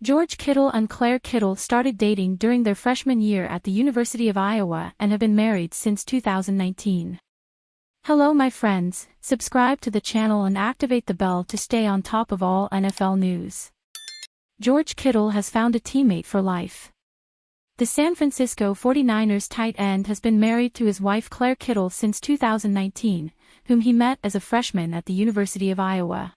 George Kittle and Claire Kittle started dating during their freshman year at the University of Iowa and have been married since 2019. Hello my friends, subscribe to the channel and activate the bell to stay on top of all NFL news. George Kittle has found a teammate for life. The San Francisco 49ers tight end has been married to his wife Claire Kittle since 2019, whom he met as a freshman at the University of Iowa.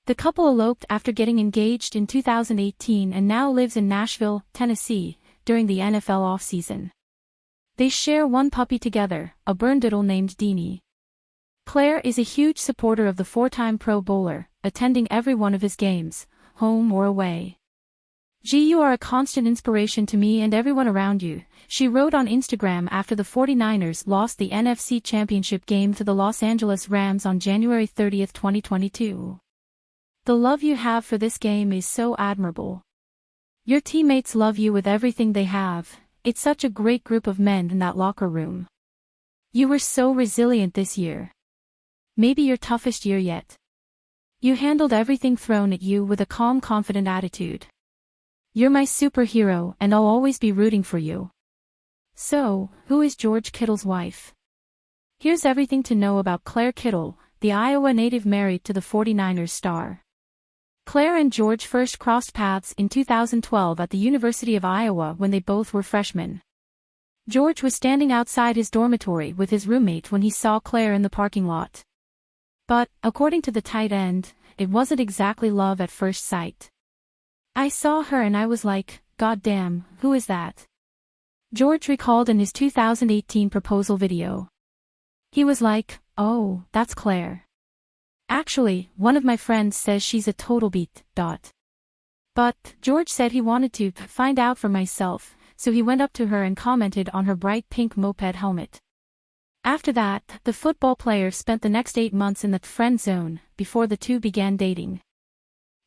The couple eloped after getting engaged in 2018 and now lives in Nashville, Tennessee, during the NFL offseason. They share one puppy together, a Bernedoodle named Deanie. Claire is a huge supporter of the four-time Pro Bowler, attending every one of his games, home or away. "You are a constant inspiration to me and everyone around you," she wrote on Instagram after the 49ers lost the NFC Championship game to the Los Angeles Rams on January 30, 2022. "The love you have for this game is so admirable. Your teammates love you with everything they have. It's such a great group of men in that locker room. You were so resilient this year. Maybe your toughest year yet. You handled everything thrown at you with a calm, confident attitude. You're my superhero and I'll always be rooting for you." So, who is George Kittle's wife? Here's everything to know about Claire Kittle, the Iowa native married to the 49ers star. Claire and George first crossed paths in 2012 at the University of Iowa when they both were freshmen. George was standing outside his dormitory with his roommate when he saw Claire in the parking lot. But, according to the tight end, it wasn't exactly love at first sight. "I saw her and I was like, God damn, who is that?" George recalled in his 2018 proposal video. He was like, "Oh, that's Claire. Actually, one of my friends says she's a total beat, . But, George said he wanted to find out for myself, so he went up to her and commented on her bright pink moped helmet. After that, the football player spent the next 8 months in the friend zone, before the two began dating.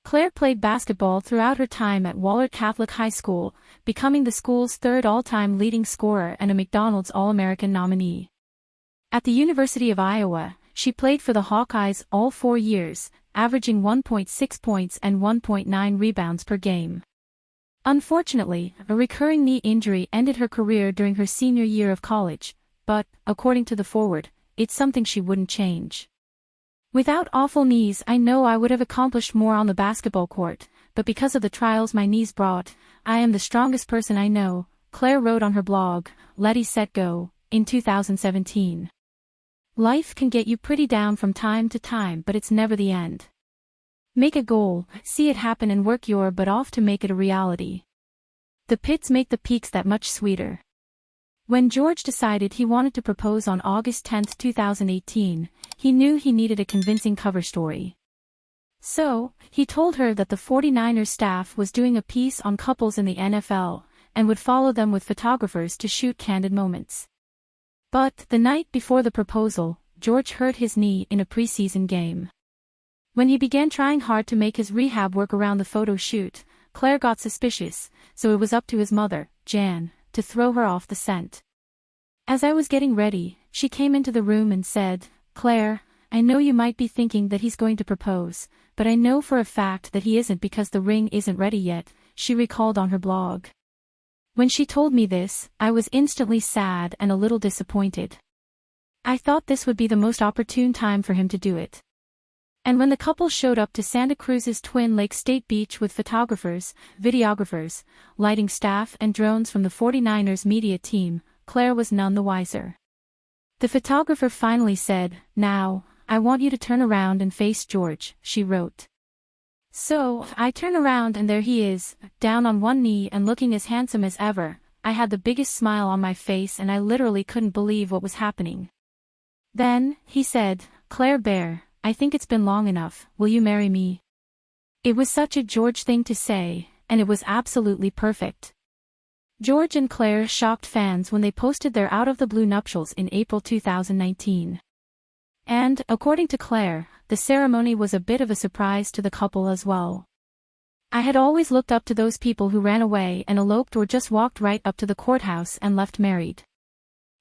Claire played basketball throughout her time at Wahlert Catholic High School, becoming the school's third all-time leading scorer and a McDonald's All-American nominee. At the University of Iowa, she played for the Hawkeyes all 4 years, averaging 1.6 points and 1.9 rebounds per game. Unfortunately, a recurring knee injury ended her career during her senior year of college, but, according to the forward, it's something she wouldn't change. "Without awful knees I know I would have accomplished more on the basketball court, but because of the trials my knees brought, I am the strongest person I know," Claire wrote on her blog, Ready Set Go, in 2017. "Life can get you pretty down from time to time, but it's never the end. Make a goal, see it happen and work your butt off to make it a reality. The pits make the peaks that much sweeter." When George decided he wanted to propose on August 10, 2018, he knew he needed a convincing cover story. So, he told her that the 49ers staff was doing a piece on couples in the NFL, and would follow them with photographers to shoot candid moments. But, the night before the proposal, George hurt his knee in a preseason game. When he began trying hard to make his rehab work around the photo shoot, Claire got suspicious, so it was up to his mother, Jan, to throw her off the scent. "As I was getting ready, she came into the room and said, 'Claire, I know you might be thinking that he's going to propose, but I know for a fact that he isn't because the ring isn't ready yet,'" she recalled on her blog. "When she told me this, I was instantly sad and a little disappointed. I thought this would be the most opportune time for him to do it." And when the couple showed up to Santa Cruz's Twin Lakes State Beach with photographers, videographers, lighting staff and drones from the 49ers media team, Claire was none the wiser. The photographer finally said, "Now, I want you to turn around and face George," she wrote. So, I turn around and there he is, down on one knee and looking as handsome as ever. I had the biggest smile on my face and I literally couldn't believe what was happening. Then, he said, "Claire Bear, I think it's been long enough, will you marry me?" It was such a George thing to say, and it was absolutely perfect. George and Claire shocked fans when they posted their out-of-the-blue nuptials in April 2019. And, according to Claire, the ceremony was a bit of a surprise to the couple as well. "I had always looked up to those people who ran away and eloped or just walked right up to the courthouse and left married.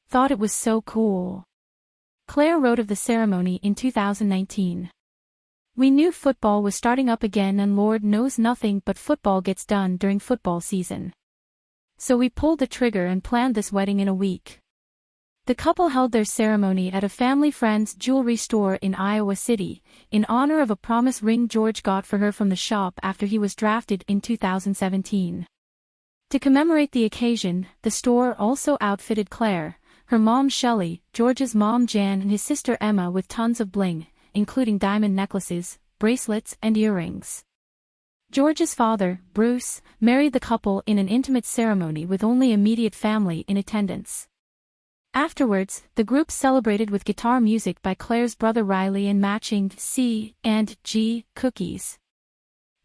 Thought it was so cool." Claire wrote of the ceremony in 2019. We knew football was starting up again, and Lord knows nothing but football gets done during football season. So we pulled the trigger and planned this wedding in a week. The couple held their ceremony at a family friend's jewelry store in Iowa City, in honor of a promise ring George got for her from the shop after he was drafted in 2017. To commemorate the occasion, the store also outfitted Claire, her mom Shelley, George's mom Jan, and his sister Emma with tons of bling, including diamond necklaces, bracelets, and earrings. George's father, Bruce, married the couple in an intimate ceremony with only immediate family in attendance. Afterwards, the group celebrated with guitar music by Claire's brother Riley and matching C&G cookies.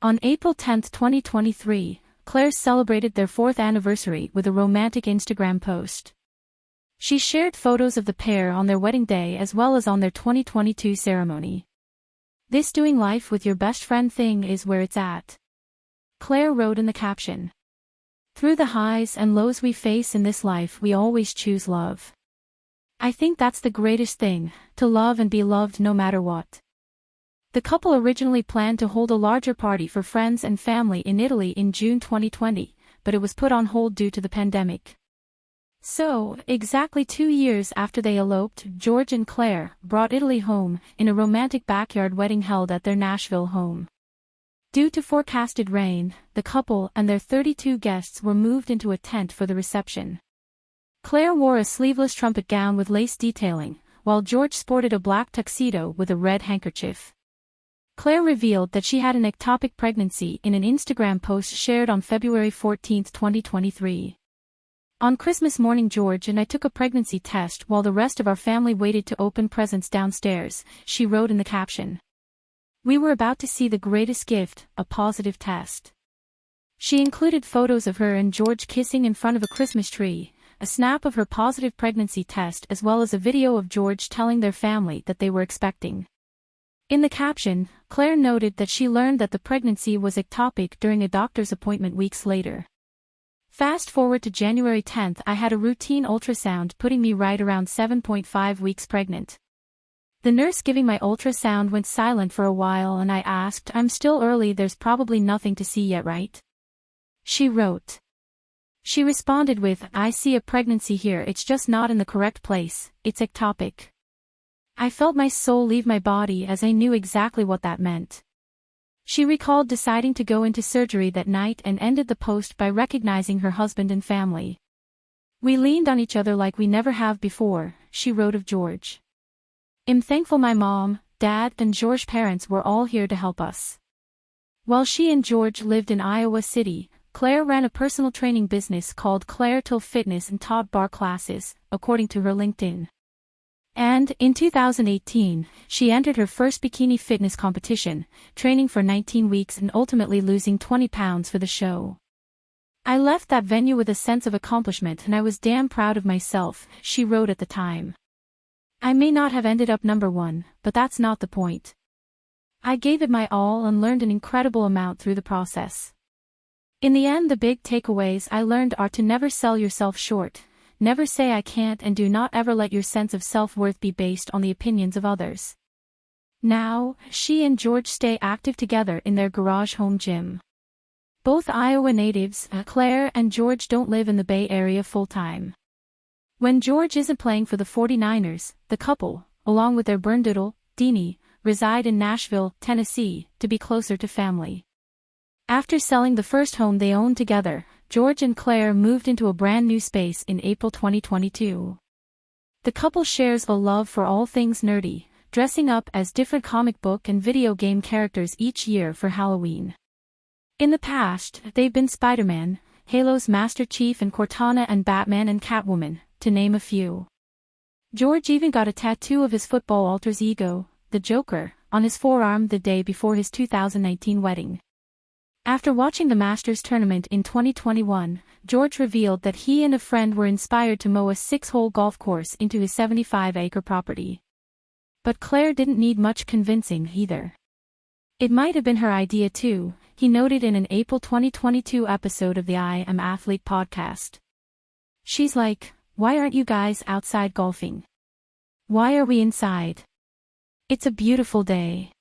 On April 10, 2023, Claire celebrated their 4th anniversary with a romantic Instagram post. She shared photos of the pair on their wedding day as well as on their 2022 ceremony. "This doing life with your best friend thing is where it's at," Claire wrote in the caption. "Through the highs and lows we face in this life, we always choose love. I think that's the greatest thing, to love and be loved no matter what." The couple originally planned to hold a larger party for friends and family in Italy in June 2020, but it was put on hold due to the pandemic. So, exactly 2 years after they eloped, George and Claire brought Italy home in a romantic backyard wedding held at their Nashville home. Due to forecasted rain, the couple and their 32 guests were moved into a tent for the reception. Claire wore a sleeveless trumpet gown with lace detailing, while George sported a black tuxedo with a red handkerchief. Claire revealed that she had an ectopic pregnancy in an Instagram post shared on February 14, 2023. "On Christmas morning, George and I took a pregnancy test while the rest of our family waited to open presents downstairs," she wrote in the caption. "We were about to see the greatest gift, a positive test." She included photos of her and George kissing in front of a Christmas tree, a snap of her positive pregnancy test, as well as a video of George telling their family that they were expecting. In the caption, Claire noted that she learned that the pregnancy was ectopic during a doctor's appointment weeks later. "Fast forward to January 10, I had a routine ultrasound putting me right around 7.5 weeks pregnant. The nurse giving my ultrasound went silent for a while and I asked, 'I'm still early, there's probably nothing to see yet, right?' She wrote. She responded with, 'I see a pregnancy here, it's just not in the correct place, it's ectopic.' I felt my soul leave my body as I knew exactly what that meant." She recalled deciding to go into surgery that night and ended the post by recognizing her husband and family. "We leaned on each other like we never have before," she wrote of George. "I'm thankful my mom, dad, and George's parents were all here to help us." While she and George lived in Iowa City, Claire ran a personal training business called Claire Till Fitness and taught bar classes, according to her LinkedIn. And, in 2018, she entered her first bikini fitness competition, training for 19 weeks and ultimately losing 20 pounds for the show. "I left that venue with a sense of accomplishment and I was damn proud of myself," she wrote at the time. "I may not have ended up number 1, but that's not the point. I gave it my all and learned an incredible amount through the process. In the end, the big takeaways I learned are to never sell yourself short, never say I can't, and do not ever let your sense of self-worth be based on the opinions of others." Now, she and George stay active together in their garage home gym. Both Iowa natives, Claire and George don't live in the Bay Area full-time. When George isn't playing for the 49ers, the couple, along with their Berndoodle, Deanie, reside in Nashville, Tennessee, to be closer to family. After selling the first home they owned together, George and Claire moved into a brand new space in April 2022. The couple shares a love for all things nerdy, dressing up as different comic book and video game characters each year for Halloween. In the past, they've been Spider-Man, Halo's Master Chief, and Cortana, and Batman and Catwoman, to name a few. George even got a tattoo of his football alter ego, the Joker, on his forearm the day before his 2019 wedding. After watching the Masters tournament in 2021, George revealed that he and a friend were inspired to mow a 6-hole golf course into his 75-acre property. But Claire didn't need much convincing either. "It might have been her idea too," he noted in an April 2022 episode of the I Am Athlete podcast. "She's like, 'Why aren't you guys outside golfing? Why are we inside? It's a beautiful day.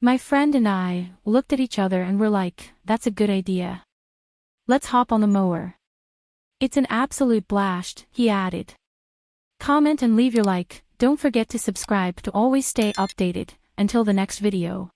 My friend and I looked at each other and were like, that's a good idea. Let's hop on the mower. It's an absolute blast, he added. Comment and leave your like, don't forget to subscribe to always stay updated, until the next video.